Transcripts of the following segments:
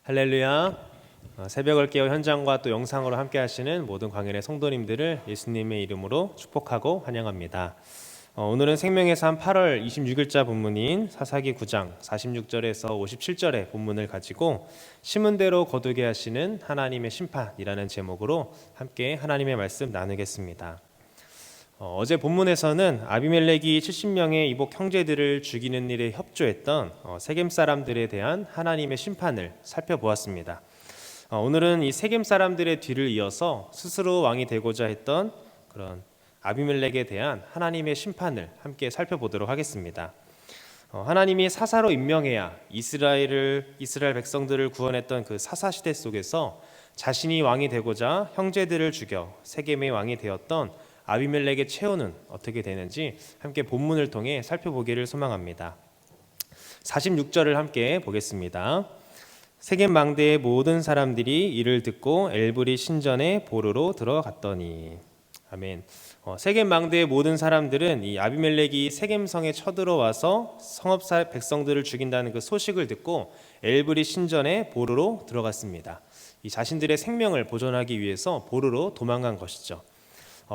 할렐루야. 새벽을 깨워 현장과 또 영상으로 함께 하시는 모든 광연의 성도님들을 예수님의 이름으로 축복하고 환영합니다. 오늘은 생명의 삶 8월 26일자 본문인 사사기 9장 46절에서 57절의 본문을 가지고 심은 대로 거두게 하시는 하나님의 심판이라는 제목으로 함께 하나님의 말씀 나누겠습니다. 어제 본문에서는 아비멜렉이 70명의 이복 형제들을 죽이는 일에 협조했던 세겜 사람들에 대한 하나님의 심판을 살펴보았습니다. 오늘은 이 세겜 사람들의 뒤를 이어서 스스로 왕이 되고자 했던 그런 아비멜렉에 대한 하나님의 심판을 함께 살펴보도록 하겠습니다. 하나님이 사사로 임명해야 이스라엘 백성들을 구원했던 그 사사 시대 속에서 자신이 왕이 되고자 형제들을 죽여 세겜의 왕이 되었던 아비멜렉의 최후는 어떻게 되는지 함께 본문을 통해 살펴보기를 소망합니다. 46절을 함께 보겠습니다. 세겜 망대의 모든 사람들이 이를 듣고 엘브리 신전에 보르러 들어갔더니. 아멘. 세겜 망대의 모든 사람들은 이 아비멜렉이 세겜성에 쳐들어와서 성읍 백성들을 죽인다는 그 소식을 듣고 엘브리 신전에 보르러 들어갔습니다. 이 자신들의 생명을 보존하기 위해서 보르러 도망간 것이죠.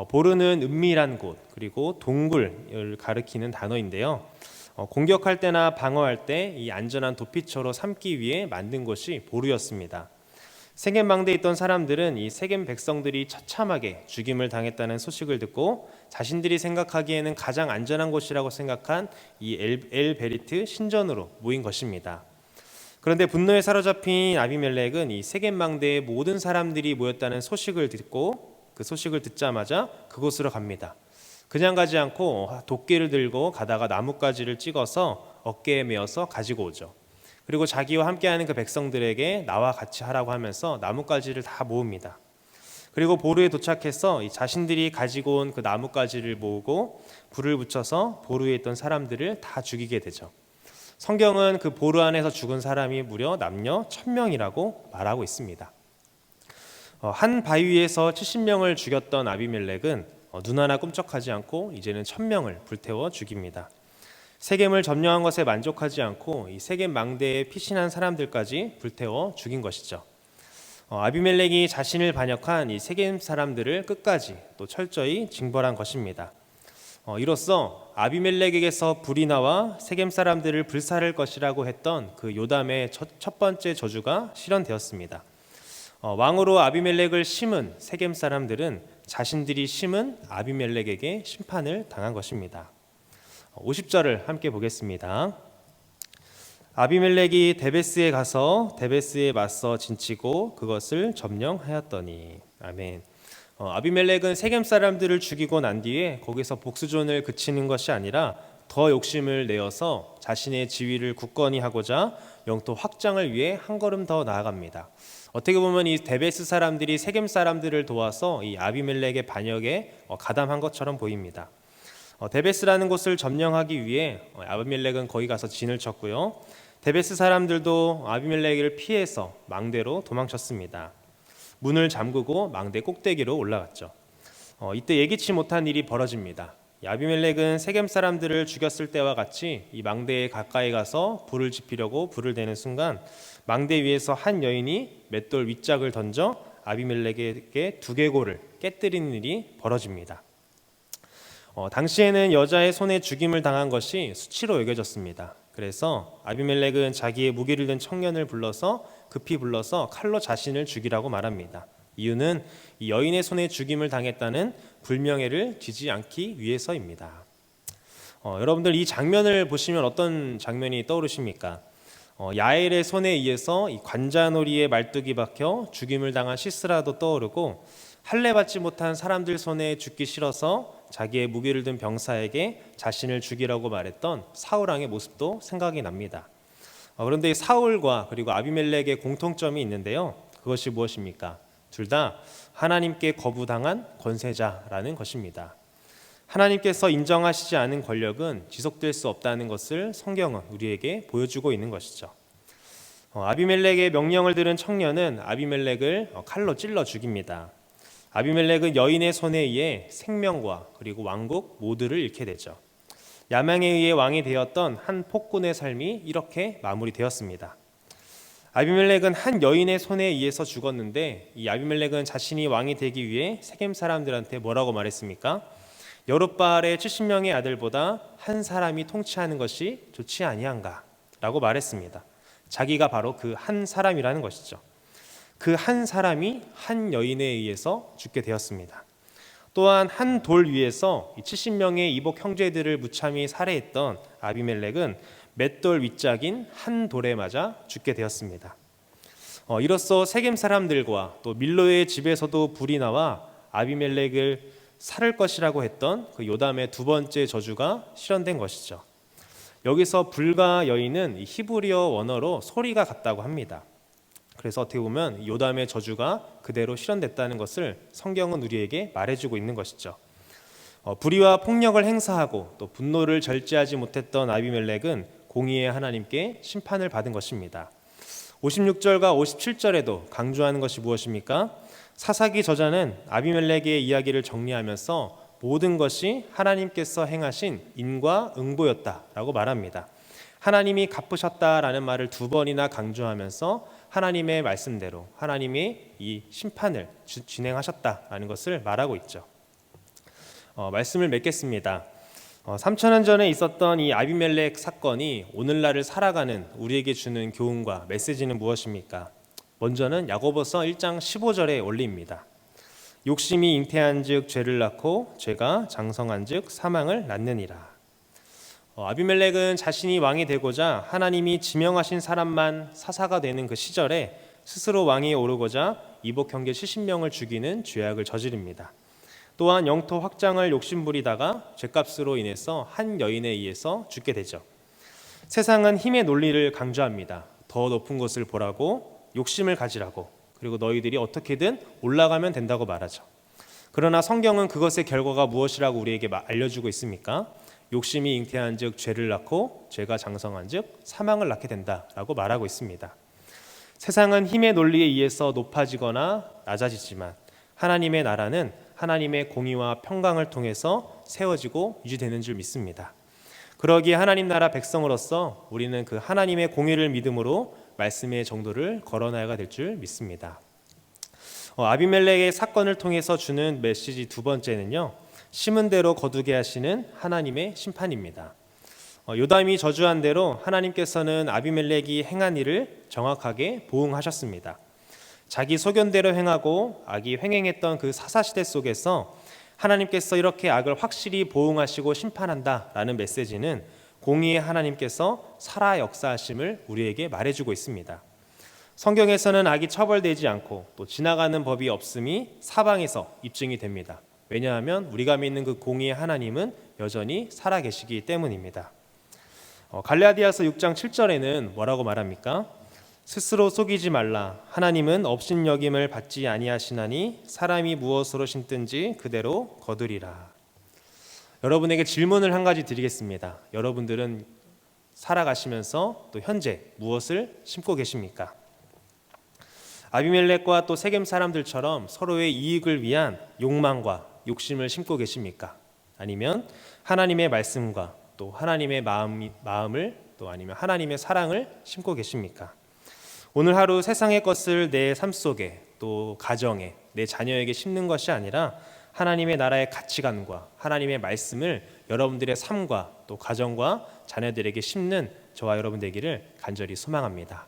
보르는 은밀한 곳 그리고 동굴을 가리키는 단어인데요. 공격할 때나 방어할 때 이 안전한 도피처로 삼기 위해 만든 곳이 보르였습니다. 세겜 망대에 있던 사람들은 이 세겜 백성들이 처참하게 죽임을 당했다는 소식을 듣고 자신들이 생각하기에는 가장 안전한 곳이라고 생각한 이 엘베리트 신전으로 모인 것입니다. 그런데 분노에 사로잡힌 아비멜렉은 이 세겜 망대에 모든 사람들이 모였다는 소식을 듣고 그 소식을 듣자마자 그곳으로 갑니다. 그냥 가지 않고 도끼를 들고 가다가 나뭇가지를 찍어서 어깨에 메어서 가지고 오죠. 그리고 자기와 함께하는 그 백성들에게 나와 같이 하라고 하면서 나뭇가지를 다 모읍니다. 그리고 보르에 도착해서 자신들이 가지고 온 그 나뭇가지를 모으고 불을 붙여서 보르에 있던 사람들을 다 죽이게 되죠. 성경은 그 보르 안에서 죽은 사람이 무려 남녀 1000명이라고 말하고 있습니다. 한 바위 위에서 70명을 죽였던 아비멜렉은 눈 하나 꿈쩍하지 않고 이제는 1000명을 불태워 죽입니다. 세겜을 점령한 것에 만족하지 않고 이 세겜 망대에 피신한 사람들까지 불태워 죽인 것이죠. 아비멜렉이 자신을 반역한 이 세겜 사람들을 끝까지 또 철저히 징벌한 것입니다. 이로써 아비멜렉에게서 불이 나와 세겜 사람들을 불살할 것이라고 했던 그 요담의 첫 번째 저주가 실현되었습니다. 왕으로 아비멜렉을 심은 세겜 사람들은 자신들이 심은 아비멜렉에게 심판을 당한 것입니다. 50절을 함께 보겠습니다. 아비멜렉이 데베스에 가서 데베스에 맞서 진치고 그것을 점령하였더니. 아멘. 아비멜렉은 세겜 사람들을 죽이고 난 뒤에 거기서 복수전을 그치는 것이 아니라 더 욕심을 내어서 자신의 지위를 굳건히 하고자 영토 확장을 위해 한 걸음 더 나아갑니다. 어떻게 보면 이 데베스 사람들이 세겜 사람들을 도와서 이 아비멜렉의 반역에 가담한 것처럼 보입니다. 데베스라는 곳을 점령하기 위해 아비멜렉은 거기 가서 진을 쳤고요. 데베스 사람들도 아비멜렉을 피해서 망대로 도망쳤습니다. 문을 잠그고 망대 꼭대기로 올라갔죠. 이때 예기치 못한 일이 벌어집니다. 아비멜렉은 세겜 사람들을 죽였을 때와 같이 이 망대에 가까이 가서 불을 지피려고 불을 대는 순간 망대 위에서 한 여인이 맷돌 윗짝을 던져 아비멜렉에게 두개골을 깨뜨리는 일이 벌어집니다. 당시에는 여자의 손에 죽임을 당한 것이 수치로 여겨졌습니다. 그래서 아비멜렉은 자기의 무기를 든 청년을 급히 불러서 칼로 자신을 죽이라고 말합니다. 이유는 이 여인의 손에 죽임을 당했다는 불명예를 지지 않기 위해서입니다. 여러분들 이 장면을 보시면 어떤 장면이 떠오르십니까? 야엘의 손에 의해서 이 관자놀이에 말뚝이 박혀 죽임을 당한 시스라도 떠오르고 할례 받지 못한 사람들 손에 죽기 싫어서 자기의 무기를 든 병사에게 자신을 죽이라고 말했던 사울왕의 모습도 생각이 납니다. 그런데 이 사울과 그리고 아비멜렉의 공통점이 있는데요. 그것이 무엇입니까? 둘 다 하나님께 거부당한 권세자라는 것입니다. 하나님께서 인정하시지 않은 권력은 지속될 수 없다는 것을 성경은 우리에게 보여주고 있는 것이죠. 아비멜렉의 명령을 들은 청년은 아비멜렉을 칼로 찔러 죽입니다. 아비멜렉은 여인의 손에 의해 생명과 그리고 왕국 모두를 잃게 되죠. 야망에 의해 왕이 되었던 한 폭군의 삶이 이렇게 마무리되었습니다. 아비멜렉은 한 여인의 손에 의해서 죽었는데 이 아비멜렉은 자신이 왕이 되기 위해 세겜 사람들한테 뭐라고 말했습니까? 여룻바알의 70명의 아들보다 한 사람이 통치하는 것이 좋지 아니한가? 라고 말했습니다. 자기가 바로 그 한 사람이라는 것이죠. 그 한 사람이 한 여인에 의해서 죽게 되었습니다. 또한 한 돌 위에서 70명의 이복 형제들을 무참히 살해했던 아비멜렉은 맷돌 윗짝인 한 돌에 맞아 죽게 되었습니다. 이로써 세겜 사람들과 또 밀로의 집에서도 불이 나와 아비멜렉을 살을 것이라고 했던 그 요담의 두 번째 저주가 실현된 것이죠. 여기서 불과 여인은 히브리어 원어로 소리가 같다고 합니다. 그래서 어떻게 보면 요담의 저주가 그대로 실현됐다는 것을 성경은 우리에게 말해주고 있는 것이죠. 불의와 폭력을 행사하고 또 분노를 절제하지 못했던 아비멜렉은 공의의 하나님께 심판을 받은 것입니다. 56절과 57절에도 강조하는 것이 무엇입니까? 사사기 저자는 아비멜렉의 이야기를 정리하면서 모든 것이 하나님께서 행하신 인과 응보였다라고 말합니다. 하나님이 갚으셨다라는 말을 두 번이나 강조하면서 하나님의 말씀대로 하나님이 이 심판을 진행하셨다라는 것을 말하고 있죠. 말씀을 맺겠습니다. 3,000년 전에 있었던 이 아비멜렉 사건이 오늘날을 살아가는 우리에게 주는 교훈과 메시지는 무엇입니까? 먼저는 야고보서 1장 15절의 원리입니다. 욕심이 잉태한즉 죄를 낳고 죄가 장성한즉 사망을 낳느니라. 아비멜렉은 자신이 왕이 되고자 하나님이 지명하신 사람만 사사가 되는 그 시절에 스스로 왕위에 오르고자 이복 형제 70명을 죽이는 죄악을 저지릅니다. 또한 영토 확장을 욕심부리다가 죄값으로 인해서 한 여인에 의해서 죽게 되죠. 세상은 힘의 논리를 강조합니다. 더 높은 것을 보라고, 욕심을 가지라고, 그리고 너희들이 어떻게든 올라가면 된다고 말하죠. 그러나 성경은 그것의 결과가 무엇이라고 우리에게 알려주고 있습니까? 욕심이 잉태한즉 죄를 낳고 죄가 장성한즉 사망을 낳게 된다라고 말하고 있습니다. 세상은 힘의 논리에 의해서 높아지거나 낮아지지만 하나님의 나라는 하나님의 공의와 평강을 통해서 세워지고 유지되는 줄 믿습니다. 그러기에 하나님 나라 백성으로서 우리는 그 하나님의 공의를 믿음으로 말씀의 정도를 걸어나가야 될 줄 믿습니다. 아비멜렉의 사건을 통해서 주는 메시지 두 번째는요, 심은 대로 거두게 하시는 하나님의 심판입니다. 요담이 저주한 대로 하나님께서는 아비멜렉이 행한 일을 정확하게 보응하셨습니다. 자기 소견대로 행하고 악이 횡행했던 그 사사시대 속에서 하나님께서 이렇게 악을 확실히 보응하시고 심판한다라는 메시지는 공의의 하나님께서 살아 역사하심을 우리에게 말해주고 있습니다. 성경에서는 악이 처벌되지 않고 또 지나가는 법이 없음이 사방에서 입증이 됩니다. 왜냐하면 우리가 믿는 그 공의의 하나님은 여전히 살아계시기 때문입니다. 갈라디아서 6장 7절에는 뭐라고 말합니까? 스스로 속이지 말라. 하나님은 업신여김을 받지 아니하시나니 사람이 무엇으로 심든지 그대로 거두리라. 여러분에게 질문을 한 가지 드리겠습니다. 여러분들은 살아가시면서 또 현재 무엇을 심고 계십니까? 아비멜렉과 또 세겜 사람들처럼 서로의 이익을 위한 욕망과 욕심을 심고 계십니까? 아니면 하나님의 말씀과 또 하나님의 마음을 또 아니면 하나님의 사랑을 심고 계십니까? 오늘 하루 세상의 것을 내 삶 속에 또 가정에 내 자녀에게 심는 것이 아니라 하나님의 나라의 가치관과 하나님의 말씀을 여러분들의 삶과 또 가정과 자녀들에게 심는 저와 여러분 되기를 간절히 소망합니다.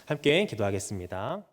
함께 기도하겠습니다.